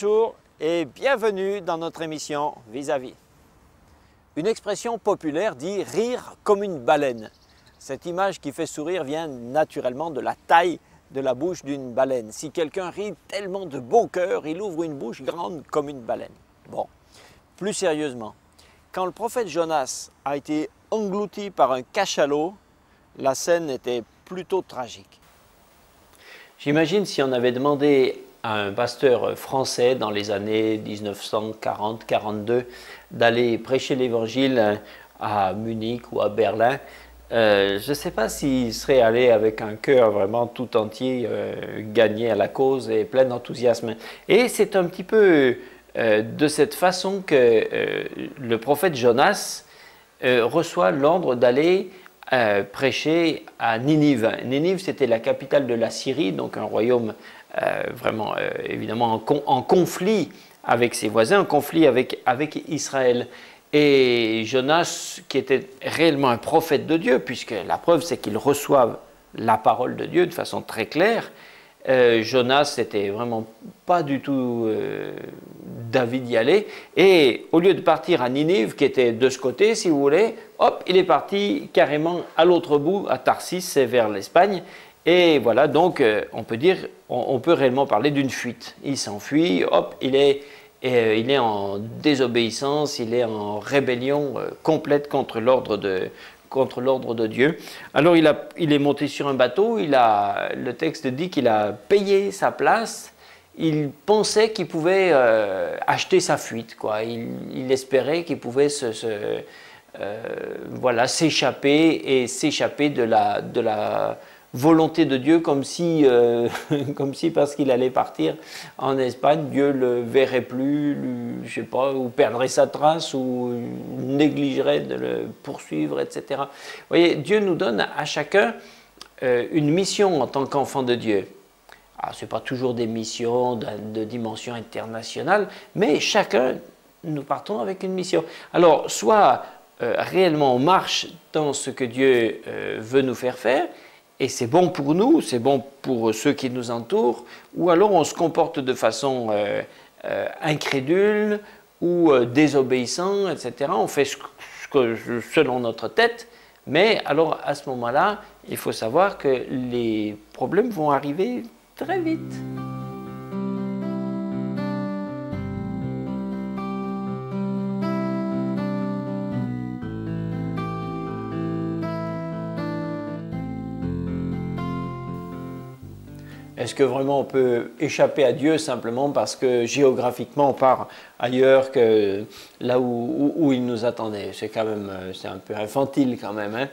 Bonjour et bienvenue dans notre émission Vis-à-vis. Une expression populaire dit « rire comme une baleine ». Cette image qui fait sourire vient naturellement de la taille de la bouche d'une baleine. Si quelqu'un rit tellement de beau cœur, il ouvre une bouche grande comme une baleine. Bon, plus sérieusement, quand le prophète Jonas a été englouti par un cachalot, la scène était plutôt tragique. J'imagine si on avait demandé à un pasteur français dans les années 1940-42 d'aller prêcher l'évangile à Munich ou à Berlin, je ne sais pas s'il serait allé avec un cœur vraiment tout entier gagné à la cause et plein d'enthousiasme. Et c'est un petit peu de cette façon que le prophète Jonas reçoit l'ordre d'aller prêcher à Ninive. Ninive, c'était la capitale de la Syrie, donc un royaume vraiment évidemment en conflit avec ses voisins, en conflit avec Israël. Et Jonas, qui était réellement un prophète de Dieu, puisque la preuve c'est qu'il reçoit la parole de Dieu de façon très claire, Jonas n'était vraiment pas du tout d'avis d'y aller. Et au lieu de partir à Ninive, qui était de ce côté, si vous voulez, hop, il est parti carrément à l'autre bout, à Tarsis, c'est vers l'Espagne. Et voilà, donc on peut dire, on peut réellement parler d'une fuite. Il s'enfuit, hop, il est en désobéissance, il est en rébellion complète contre l'ordre de Dieu. Alors il est monté sur un bateau, le texte dit qu'il a payé sa place, il pensait qu'il pouvait acheter sa fuite, quoi. Il espérait qu'il pouvait voilà, s'échapper de la volonté de Dieu, comme si parce qu'il allait partir en Espagne, Dieu le verrait plus, je sais pas, ou perdrait sa trace, ou négligerait de le poursuivre, etc. Vous voyez, Dieu nous donne à chacun une mission en tant qu'enfant de Dieu. Alors, ce n'est pas toujours des missions de dimension internationale, mais chacun, nous partons avec une mission. Alors, soit réellement on marche dans ce que Dieu veut nous faire faire, et c'est bon pour nous, c'est bon pour ceux qui nous entourent, ou alors on se comporte de façon incrédule ou désobéissant, etc. On fait selon notre tête, mais alors à ce moment-là, il faut savoir que les problèmes vont arriver très vite. Est-ce que vraiment on peut échapper à Dieu simplement parce que géographiquement on part ailleurs que là où il nous attendait? C'est quand même, c'est un peu infantile quand même, hein?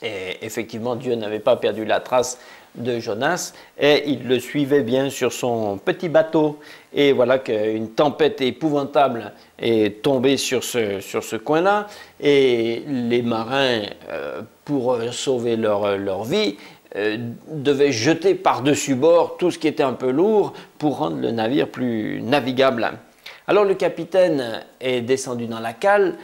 Et effectivement, Dieu n'avait pas perdu la trace de Jonas et il le suivait bien sur son petit bateau. Et voilà qu'une tempête épouvantable est tombée sur ce coin-là et les marins, pour sauver leur vie, devait jeter par-dessus bord tout ce qui était un peu lourd pour rendre le navire plus navigable. Alors le capitaine est descendu dans la cale,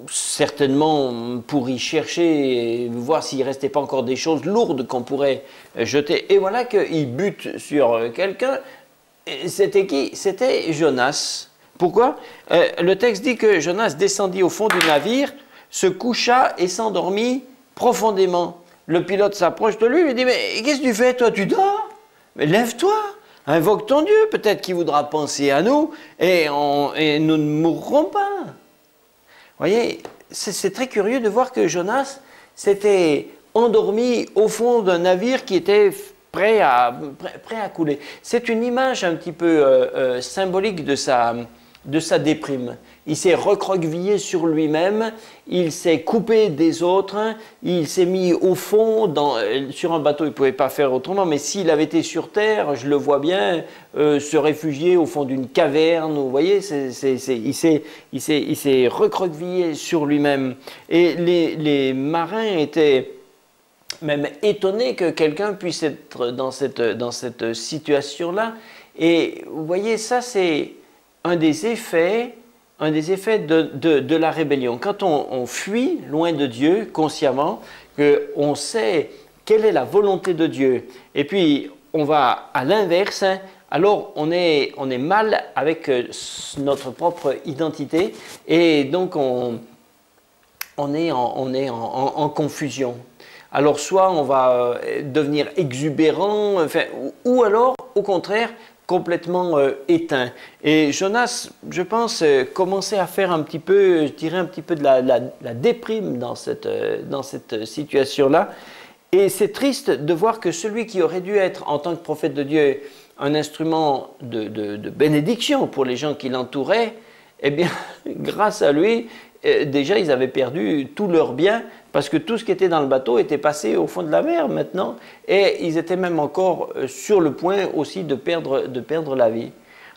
certainement pour y chercher et voir s'il ne restait pas encore des choses lourdes qu'on pourrait jeter. Et voilà qu'il bute sur quelqu'un. C'était qui? C'était Jonas. Pourquoi? Le texte dit que Jonas descendit au fond du navire, se coucha et s'endormit profondément. Le pilote s'approche de lui et lui dit « Mais qu'est-ce que tu fais, toi? Tu dors? Mais lève-toi, invoque ton Dieu, peut-être qu'il voudra penser à nous et nous ne mourrons pas. » Vous voyez, c'est très curieux de voir que Jonas s'était endormi au fond d'un navire qui était prêt à couler. C'est une image un petit peu symbolique de sa déprime. Il s'est recroquevillé sur lui-même, il s'est coupé des autres, il s'est mis au fond, sur un bateau il ne pouvait pas faire autrement, mais s'il avait été sur terre, je le vois bien, se réfugier au fond d'une caverne, vous voyez, il s'est recroquevillé sur lui-même. Et les marins étaient même étonnés que quelqu'un puisse être dans cette situation-là. Et vous voyez, ça c'est un des effets de la rébellion. Quand on fuit loin de Dieu consciemment, qu'on sait quelle est la volonté de Dieu, et puis on va à l'inverse, alors on est mal avec notre propre identité et donc on est en confusion. Alors soit on va devenir exubérant, enfin, ou alors au contraire complètement éteint. Et Jonas, je pense, commençait à faire un petit peu, je dirais un petit peu de la déprime dans cette situation-là. Et c'est triste de voir que celui qui aurait dû être, en tant que prophète de Dieu, un instrument de bénédiction pour les gens qui l'entouraient, eh bien, grâce à lui, déjà, ils avaient perdu tous leurs biens parce que tout ce qui était dans le bateau était passé au fond de la mer maintenant et ils étaient même encore sur le point aussi de perdre la vie.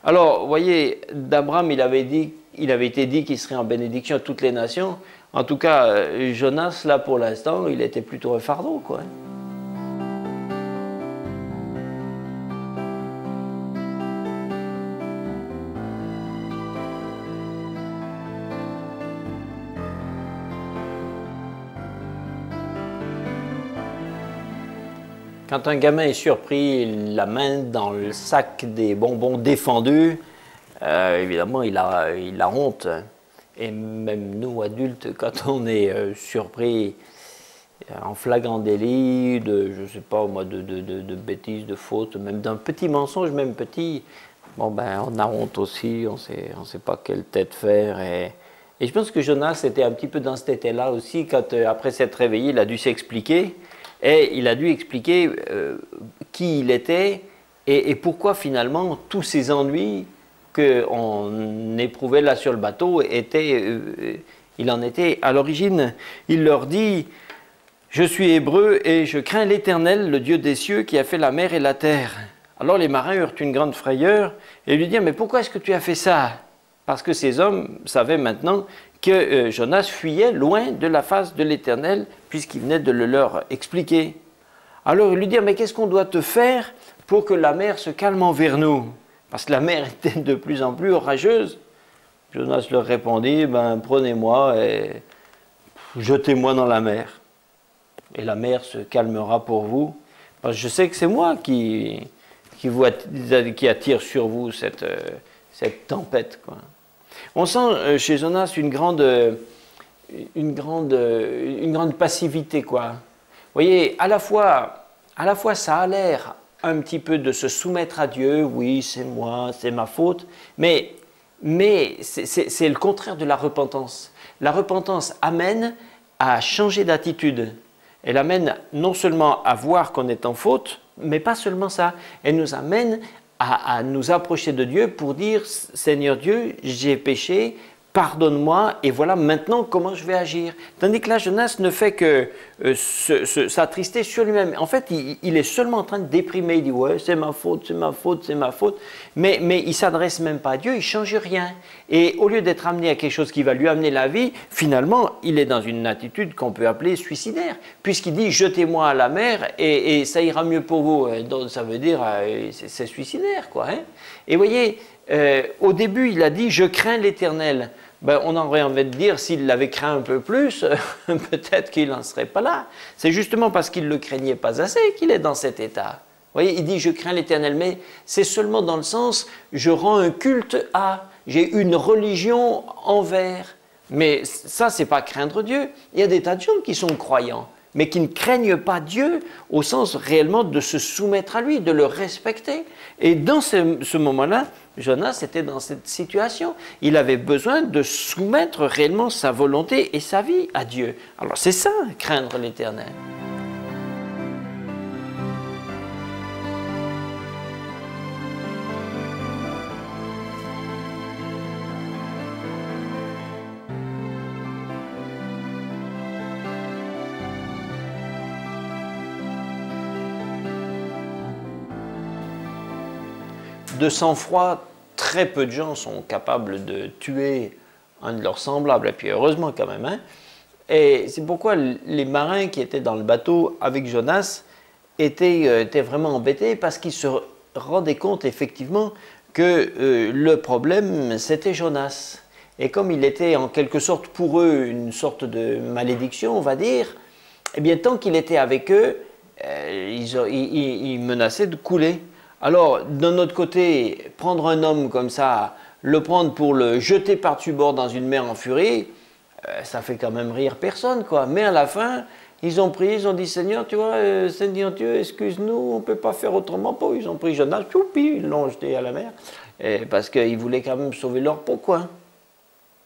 Alors, vous voyez, d'Abraham, il avait été dit qu'il serait en bénédiction à toutes les nations. En tout cas, Jonas, là, pour l'instant, il était plutôt un fardeau, quoi. Quand un gamin est surpris, la main dans le sac des bonbons défendus, évidemment, il a honte. Et même nous, adultes, quand on est surpris en flagrant délit, je ne sais pas moi, de bêtises, de fautes, même d'un petit mensonge, même petit, bon ben, on a honte aussi, on sait pas quelle tête faire. Et je pense que Jonas était un petit peu dans cet état-là aussi, quand après s'être réveillé, il a dû s'expliquer. Et il a dû expliquer qui il était et pourquoi finalement tous ces ennuis qu'on éprouvait là sur le bateau, il en était à l'origine. Il leur dit « Je suis hébreu et je crains l'Éternel, le Dieu des cieux qui a fait la mer et la terre. » Alors les marins eurent une grande frayeur et lui dirent « Mais pourquoi est-ce que tu as fait ça ?» Parce que ces hommes savaient maintenant que Jonas fuyait loin de la face de l'Éternel puisqu'il venait de le leur expliquer. Alors ils lui dirent « Mais qu'est-ce qu'on doit te faire pour que la mer se calme envers nous ?» Parce que la mer était de plus en plus orageuse. Jonas leur répondit, ben, prenez-moi et jetez-moi dans la mer. Et la mer se calmera pour vous. Parce que je sais que c'est moi qui attire sur vous cette tempête, quoi. On sent chez Jonas une grande passivité, quoi. Vous voyez, à la fois ça a l'air un petit peu de se soumettre à Dieu, oui, c'est moi, c'est ma faute, mais c'est le contraire de la repentance. La repentance amène à changer d'attitude. Elle amène non seulement à voir qu'on est en faute, mais pas seulement ça, elle nous amène à nous approcher de Dieu pour dire « Seigneur Dieu, j'ai péché, pardonne-moi et voilà maintenant comment je vais agir. » Tandis que là, Jonas ne fait que s'attrister sur lui-même. En fait, il est seulement en train de déprimer. Il dit « Ouais, c'est ma faute, c'est ma faute, c'est ma faute. » Mais il ne s'adresse même pas à Dieu, il ne change rien. Et au lieu d'être amené à quelque chose qui va lui amener la vie, finalement, il est dans une attitude qu'on peut appeler suicidaire. Puisqu'il dit « Jetez-moi à la mer et ça ira mieux pour vous. » Donc, ça veut dire c'est suicidaire, quoi. Hein? Et vous voyez, au début, il a dit « Je crains l'Éternel ». Ben, on aurait envie de dire, s'il l'avait craint un peu plus, peut-être qu'il n'en serait pas là. C'est justement parce qu'il ne le craignait pas assez qu'il est dans cet état. Vous voyez, il dit, je crains l'Éternel, mais c'est seulement dans le sens, je rends un culte à, j'ai une religion envers. Mais ça, c'est pas craindre Dieu. Il y a des tas de gens qui sont croyants, mais qui ne craignent pas Dieu au sens réellement de se soumettre à lui, de le respecter. Et dans ce moment-là, Jonas était dans cette situation. Il avait besoin de soumettre réellement sa volonté et sa vie à Dieu. Alors c'est ça, craindre l'Éternel. De sang-froid, très peu de gens sont capables de tuer un de leurs semblables, et puis heureusement quand même. Hein? Et c'est pourquoi les marins qui étaient dans le bateau avec Jonas étaient vraiment embêtés, parce qu'ils se rendaient compte effectivement que le problème c'était Jonas. Et comme il était en quelque sorte pour eux une sorte de malédiction, on va dire, eh bien tant qu'il était avec eux, ils menaçaient de couler. Alors, d'un autre côté, prendre un homme comme ça, le prendre pour le jeter par-dessus bord dans une mer en furie, ça fait quand même rire personne, quoi. Mais à la fin, ils ont prié, ils ont dit, Seigneur, tu vois, Seigneur Dieu, excuse-nous, on ne peut pas faire autrement. Ils ont pris Jonas, puis ils l'ont jeté à la mer, parce qu'ils voulaient quand même sauver leur peau, quoi.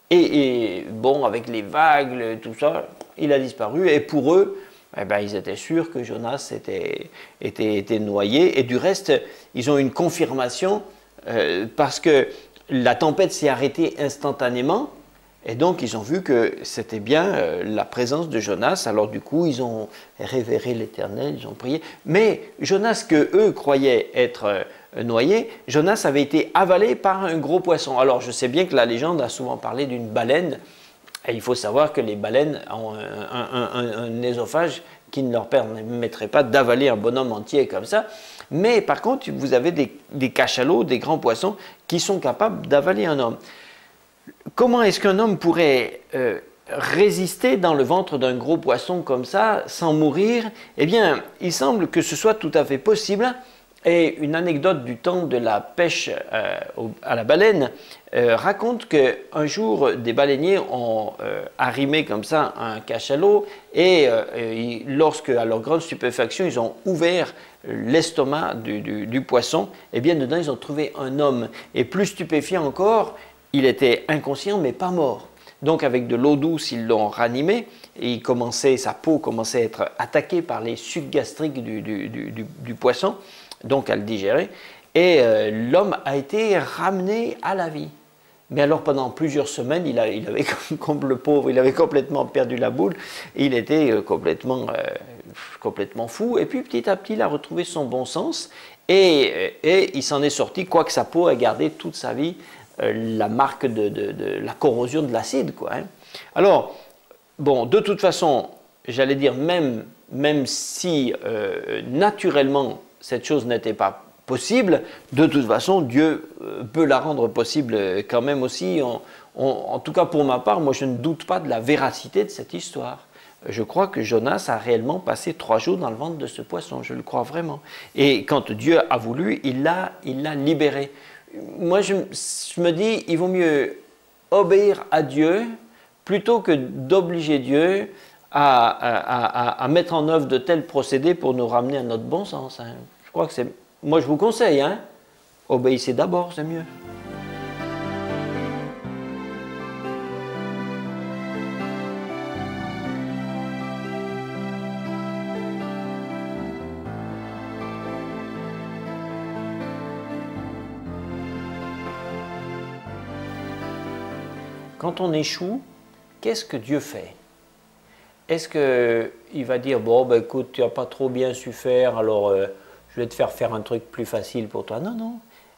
Et bon, avec les vagues, tout ça, il a disparu. Et pour eux, eh ben, ils étaient sûrs que Jonas était noyé. Et du reste, ils ont une confirmation parce que la tempête s'est arrêtée instantanément. Et donc, ils ont vu que c'était bien la présence de Jonas. Alors, du coup, ils ont révéré l'Éternel, ils ont prié. Mais Jonas, que eux croyaient être noyé, Jonas avait été avalé par un gros poisson. Alors, je sais bien que la légende a souvent parlé d'une baleine. Et il faut savoir que les baleines ont un œsophage qui ne leur permettrait pas d'avaler un bonhomme entier comme ça. Mais par contre, vous avez des cachalots, des grands poissons, qui sont capables d'avaler un homme. Comment est-ce qu'un homme pourrait résister dans le ventre d'un gros poisson comme ça, sans mourir? Eh bien, il semble que ce soit tout à fait possible. Et une anecdote du temps de la pêche à la baleine raconte qu'un jour, des baleiniers ont arrimé comme ça un cachalot et lorsque, à leur grande stupéfaction, ils ont ouvert l'estomac du poisson, eh bien dedans, ils ont trouvé un homme. Et plus stupéfiant encore, il était inconscient mais pas mort. Donc avec de l'eau douce, ils l'ont ranimé et sa peau commençait à être attaquée par les sucs gastriques du poisson, donc à le digérer, et l'homme a été ramené à la vie. Mais alors pendant plusieurs semaines, il avait comme le pauvre, il avait complètement perdu la boule, il était complètement fou, et puis petit à petit, il a retrouvé son bon sens, et il s'en est sorti, quoique sa peau a gardé toute sa vie la marque de la corrosion de l'acide, quoi. Hein. Alors, bon, de toute façon, j'allais dire, même si naturellement cette chose n'était pas possible, de toute façon, Dieu peut la rendre possible quand même aussi. En tout cas, pour ma part, moi, je ne doute pas de la véracité de cette histoire. Je crois que Jonas a réellement passé 3 jours dans le ventre de ce poisson, je le crois vraiment. Et quand Dieu a voulu, il l'a libéré. Moi, je me dis, il vaut mieux obéir à Dieu plutôt que d'obliger Dieu à mettre en œuvre de tels procédés pour nous ramener à notre bon sens. Hein. Je crois que c'est... Moi, je vous conseille, hein, obéissez d'abord, c'est mieux. Quand on échoue, qu'est-ce que Dieu fait? Est-ce qu'il va dire, bon, ben, écoute, tu n'as pas trop bien su faire, alors je vais te faire un truc plus facile pour toi? Non, non.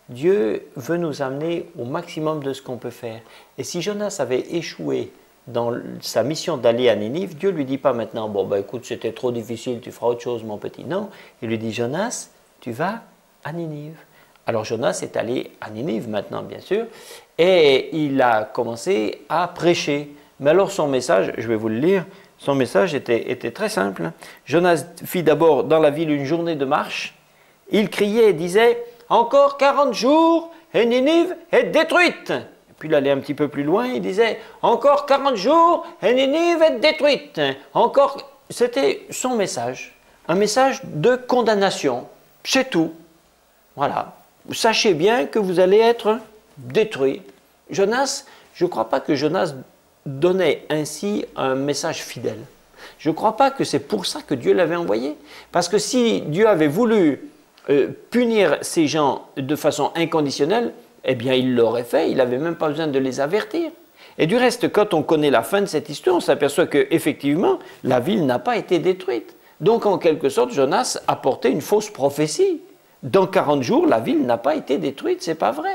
Dieu veut nous amener au maximum de ce qu'on peut faire. Et si Jonas avait échoué dans sa mission d'aller à Ninive, Dieu ne lui dit pas maintenant, bon, ben, écoute, c'était trop difficile, tu feras autre chose, mon petit. Non, il lui dit, Jonas, tu vas à Ninive. Alors Jonas est allé à Ninive maintenant, bien sûr, et il a commencé à prêcher. Mais alors son message, je vais vous le lire, son message était très simple. Jonas fit d'abord dans la ville une journée de marche. Il criait et disait « Encore 40 jours et Ninive est détruite !» Puis il allait un petit peu plus loin, il disait « Encore 40 jours et Ninive est détruite !» Encore, c'était son message, un message de condamnation, c'est tout. Voilà. Sachez bien que vous allez être détruit. Jonas, je ne crois pas que Jonas donnait ainsi un message fidèle. Je ne crois pas que c'est pour ça que Dieu l'avait envoyé. Parce que si Dieu avait voulu punir ces gens de façon inconditionnelle, eh bien il l'aurait fait, il n'avait même pas besoin de les avertir. Et du reste, quand on connaît la fin de cette histoire, on s'aperçoit qu'effectivement, la ville n'a pas été détruite. Donc en quelque sorte, Jonas a porté une fausse prophétie. Dans 40 jours, la ville n'a pas été détruite, c'est pas vrai.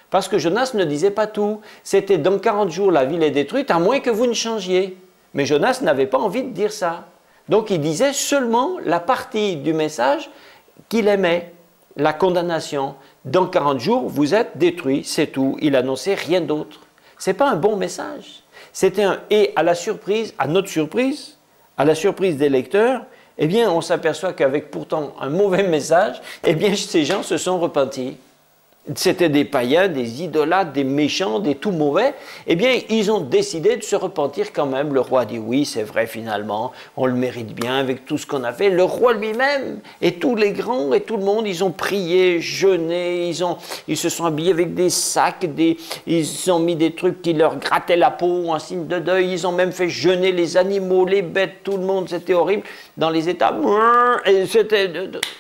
Parce que Jonas ne disait pas tout. C'était dans 40 jours, la ville est détruite, à moins que vous ne changiez. Mais Jonas n'avait pas envie de dire ça. Donc il disait seulement la partie du message qu'il aimait, la condamnation. Dans 40 jours, vous êtes détruits, c'est tout. Il annonçait rien d'autre. Ce n'est pas un bon message. Et à la surprise, à notre surprise, à la surprise des lecteurs, eh bien, on s'aperçoit qu'avec pourtant un mauvais message, eh bien, ces gens se sont repentis. C'était des païens, des idolâtres, des méchants, des tout mauvais. Eh bien, ils ont décidé de se repentir quand même. Le roi dit oui, c'est vrai finalement, on le mérite bien avec tout ce qu'on a fait. Le roi lui-même et tous les grands et tout le monde, ils ont prié, jeûné, ils se sont habillés avec des sacs, ils ont mis des trucs qui leur grattaient la peau en signe de deuil. Ils ont même fait jeûner les animaux, les bêtes, tout le monde. C'était horrible. Dans les États, et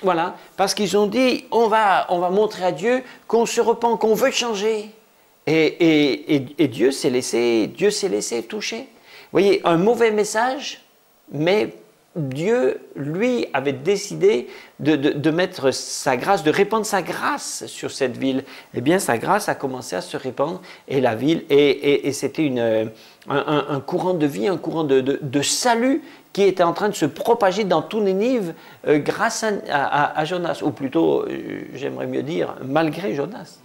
voilà, parce qu'ils ont dit, on va montrer à Dieu qu'on se repent, qu'on veut changer. Et Dieu s'est laissé toucher. Vous voyez, un mauvais message, mais Dieu, lui, avait décidé de mettre sa grâce, de répandre sa grâce sur cette ville. Eh bien, sa grâce a commencé à se répandre, et la ville, et c'était un courant de vie, un courant de salut qui était en train de se propager dans tout Ninive grâce à Jonas, ou plutôt, j'aimerais mieux dire, malgré Jonas.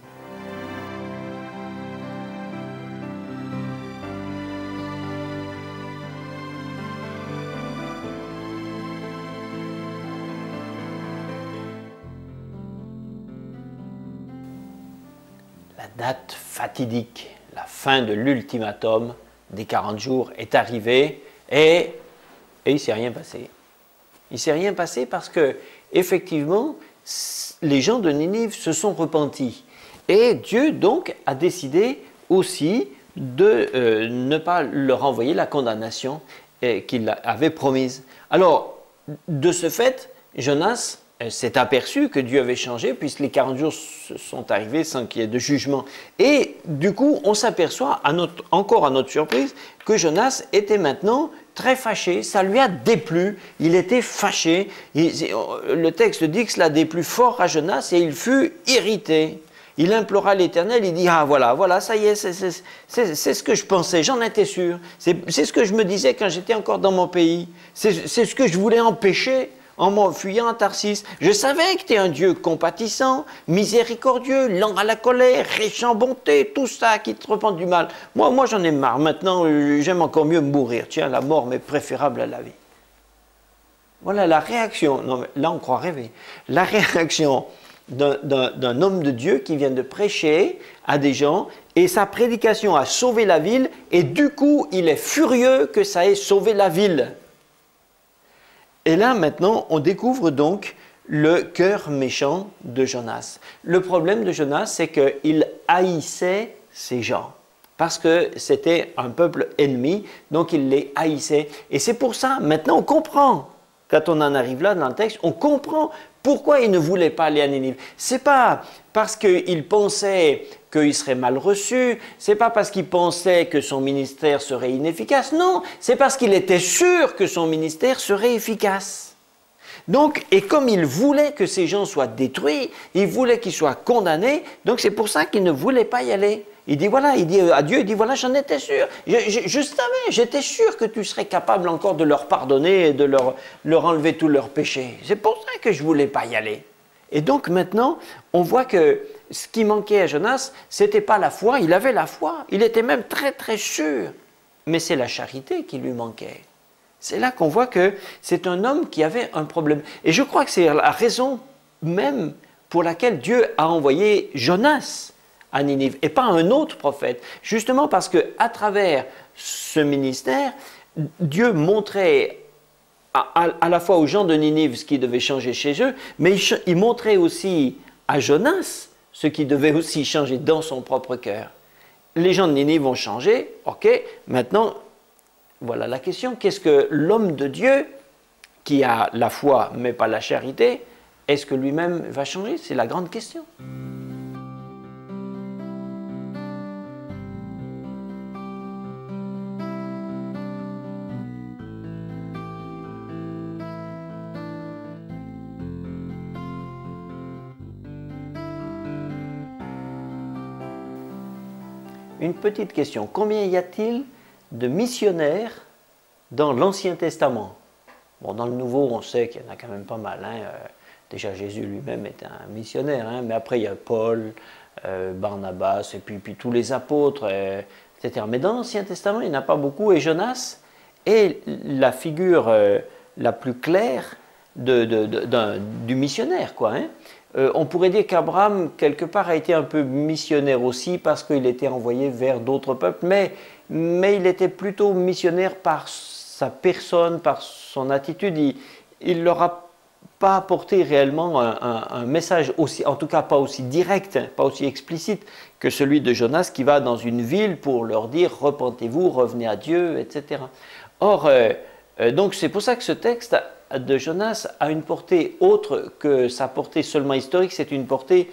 La date fatidique, la fin de l'ultimatum des 40 jours est arrivée et il ne s'est rien passé. Il ne s'est rien passé parce que, effectivement, les gens de Ninive se sont repentis. Et Dieu, donc, a décidé aussi de ne pas leur envoyer la condamnation qu'il avait promise. Alors, de ce fait, Jonas s'est aperçu que Dieu avait changé, puisque les 40 jours sont arrivés sans qu'il y ait de jugement. Et du coup, on s'aperçoit, encore à notre surprise, que Jonas était maintenant très fâché. Ça lui a déplu, il était fâché. Le texte dit que cela déplut fort à Jonas et il fut irrité. Il implora l'Éternel, il dit, ah voilà, ça y est, c'est ce que je pensais, j'en étais sûr. C'est ce que je me disais quand j'étais encore dans mon pays. C'est ce que je voulais empêcher en m'enfuyant à Tarsis. Je savais que tu es un Dieu compatissant, miséricordieux, lent à la colère, riche en bonté, tout ça qui te repent du mal. Moi j'en ai marre, maintenant j'aime encore mieux mourir. Tiens, la mort m'est préférable à la vie. Voilà la réaction, non, mais là on croit rêver, la réaction d'un homme de Dieu qui vient de prêcher à des gens et sa prédication a sauvé la ville et du coup il est furieux que ça ait sauvé la ville. Et là, maintenant, on découvre donc le cœur méchant de Jonas. Le problème de Jonas, c'est qu'il haïssait ces gens. Parce que c'était un peuple ennemi, donc il les haïssait. Et c'est pour ça, maintenant, on comprend. Quand on en arrive là dans le texte, on comprend pourquoi il ne voulait pas aller à Ninive. C'est pas parce qu'il pensait qu'il serait mal reçu, c'est pas parce qu'il pensait que son ministère serait inefficace, non, c'est parce qu'il était sûr que son ministère serait efficace. Donc, et comme il voulait que ces gens soient détruits, il voulait qu'ils soient condamnés, donc c'est pour ça qu'il ne voulait pas y aller. Il dit voilà, il dit à Dieu, il dit voilà, j'en étais sûr, je savais, j'étais sûr que tu serais capable encore de leur pardonner et de leur enlever tous leurs péchés. C'est pour ça que je ne voulais pas y aller. Et donc maintenant, on voit que ce qui manquait à Jonas, ce n'était pas la foi, il avait la foi, il était même très très sûr, mais c'est la charité qui lui manquait. C'est là qu'on voit que c'est un homme qui avait un problème. Et je crois que c'est la raison même pour laquelle Dieu a envoyé Jonas à Ninive et pas un autre prophète. Justement parce qu'à travers ce ministère, Dieu montrait à la fois aux gens de Ninive ce qui devait changer chez eux, mais il montrait aussi à Jonas ce qui devait aussi changer dans son propre cœur. Les gens de Ninive ont changé, ok, maintenant, voilà la question, qu'est-ce que l'homme de Dieu, qui a la foi mais pas la charité, est-ce que lui-même va changer? C'est la grande question. Une petite question, combien y a-t-il de missionnaires dans l'Ancien Testament? Bon, dans le Nouveau, on sait qu'il y en a quand même pas mal. Hein. Déjà, Jésus lui-même était un missionnaire, hein. Mais après, il y a Paul, Barnabas, et puis tous les apôtres, etc. Mais dans l'Ancien Testament, il n'y en a pas beaucoup. Et Jonas est la figure la plus claire du missionnaire, quoi, hein. On pourrait dire qu'Abraham, quelque part, a été un peu missionnaire aussi parce qu'il était envoyé vers d'autres peuples, mais il était plutôt missionnaire par sa personne, par son attitude. Il leur a pas apporté réellement un message aussi, en tout cas pas aussi direct, pas aussi explicite que celui de Jonas qui va dans une ville pour leur dire « repentez-vous, revenez à Dieu », etc. Or, donc c'est pour ça que ce texte de Jonas a une portée autre que sa portée seulement historique, c'est une portée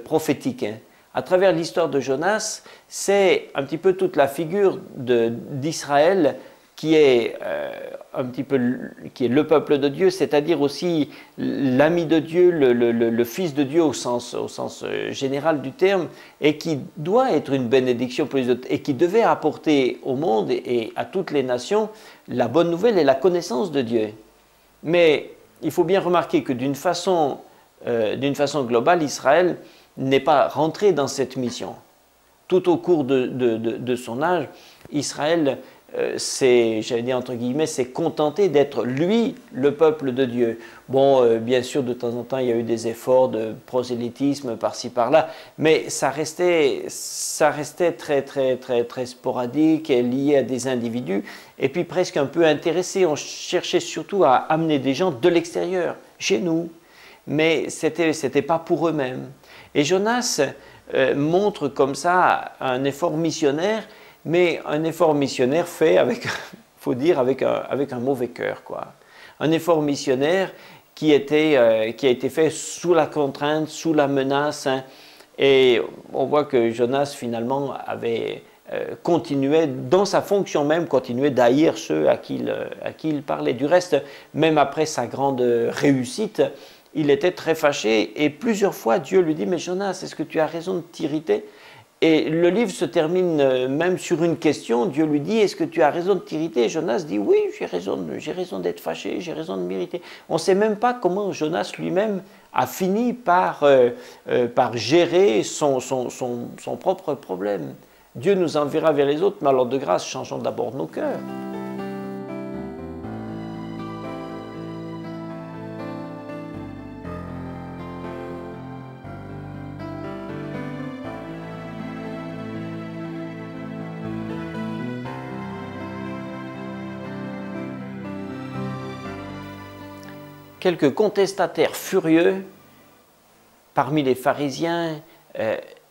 prophétique, hein. À travers l'histoire de Jonas, c'est un petit peu toute la figure d'Israël qui est qui est le peuple de Dieu, c'est-à-dire aussi l'ami de Dieu, le fils de Dieu au sens général du terme, et qui doit être une bénédiction pour les autres, et qui devait apporter au monde et à toutes les nations la bonne nouvelle et la connaissance de Dieu. Mais il faut bien remarquer que d'une façon globale, Israël n'est pas rentré dans cette mission. Tout au cours de son âge, Israël j'allais dire entre guillemets, s'est contenté d'être lui le peuple de Dieu. Bon, bien sûr, de temps en temps, il y a eu des efforts de prosélytisme par-ci par-là, mais ça restait très sporadique et lié à des individus, et puis presque un peu intéressé. On cherchait surtout à amener des gens de l'extérieur, chez nous, mais c'était pas pour eux-mêmes. Et Jonas montre comme ça un effort missionnaire, mais un effort missionnaire fait avec, faut dire, avec un mauvais cœur, quoi. Un effort missionnaire qui a été fait sous la contrainte, sous la menace, hein, et on voit que Jonas finalement continuait, dans sa fonction même, continuait d'haïr ceux à qui il parlait. Du reste, même après sa grande réussite, il était très fâché, et plusieurs fois Dieu lui dit « Mais Jonas, est-ce que tu as raison de t'irriter ?» Et le livre se termine même sur une question. Dieu lui dit « Est-ce que tu as raison de t'irriter ?» Et Jonas dit « Oui, j'ai raison d'être fâché, j'ai raison de m'irriter. » On ne sait même pas comment Jonas lui-même a fini par gérer son propre problème. Dieu nous enverra vers les autres, mais alors de grâce, changeons d'abord nos cœurs. Quelques contestataires furieux parmi les pharisiens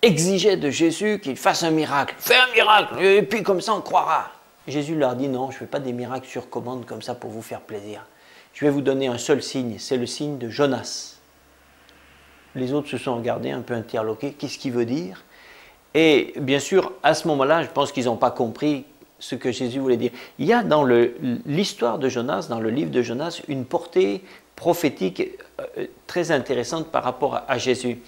exigeaient de Jésus qu'il fasse un miracle. « Fais un miracle, et puis comme ça on croira. » Jésus leur dit « Non, je ne fais pas des miracles sur commande comme ça pour vous faire plaisir. Je vais vous donner un seul signe, c'est le signe de Jonas. » Les autres se sont regardés un peu interloqués. Qu'est-ce qu'il veut dire? Et bien sûr, à ce moment-là, je pense qu'ils n'ont pas compris ce que Jésus voulait dire. Il y a dans l'histoire de Jonas, dans le livre de Jonas, une portée prophétique très intéressante par rapport à Jésus.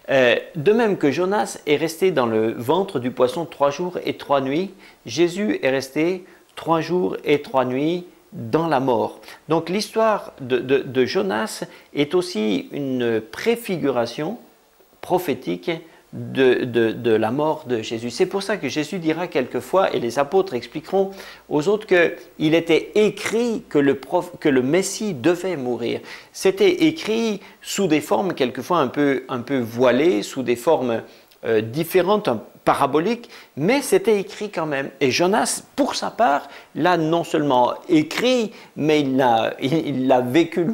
De même que Jonas est resté dans le ventre du poisson 3 jours et 3 nuits, Jésus est resté 3 jours et 3 nuits dans la mort. Donc l'histoire de Jonas est aussi une préfiguration prophétique de la mort de Jésus. C'est pour ça que Jésus dira quelquefois, et les apôtres expliqueront aux autres, qu'il était écrit que le Messie devait mourir. C'était écrit sous des formes quelquefois un peu voilées, sous des formes différentes, paraboliques, mais c'était écrit quand même. Et Jonas, pour sa part, l'a non seulement écrit, mais il l'a vécu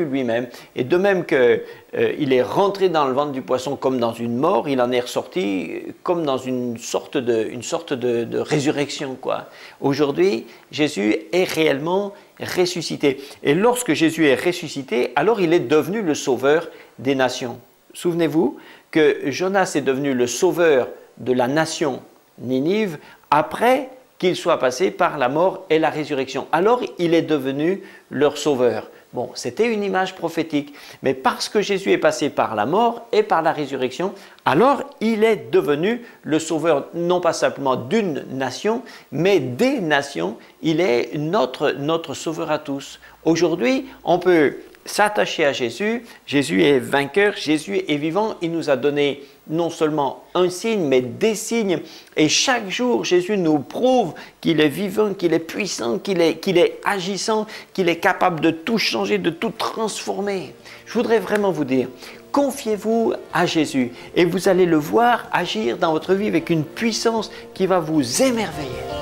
lui-même. Et de même qu'il est rentré dans le ventre du poisson comme dans une mort, il en est ressorti comme dans une sorte de résurrection, quoi. Aujourd'hui, Jésus est réellement ressuscité. Et lorsque Jésus est ressuscité, alors il est devenu le sauveur des nations. Souvenez-vous que Jonas est devenu le sauveur de la nation Ninive après qu'il soit passé par la mort et la résurrection. Alors il est devenu leur sauveur. Bon, c'était une image prophétique, mais parce que Jésus est passé par la mort et par la résurrection, alors il est devenu le sauveur, non pas simplement d'une nation, mais des nations. Il est notre sauveur à tous. Aujourd'hui, on peut s'attacher à Jésus. Jésus est vainqueur, Jésus est vivant. Il nous a donné non seulement un signe, mais des signes. Et chaque jour, Jésus nous prouve qu'il est vivant, qu'il est puissant, qu'il est agissant, qu'il est capable de tout changer, de tout transformer. Je voudrais vraiment vous dire, confiez-vous à Jésus et vous allez le voir agir dans votre vie avec une puissance qui va vous émerveiller.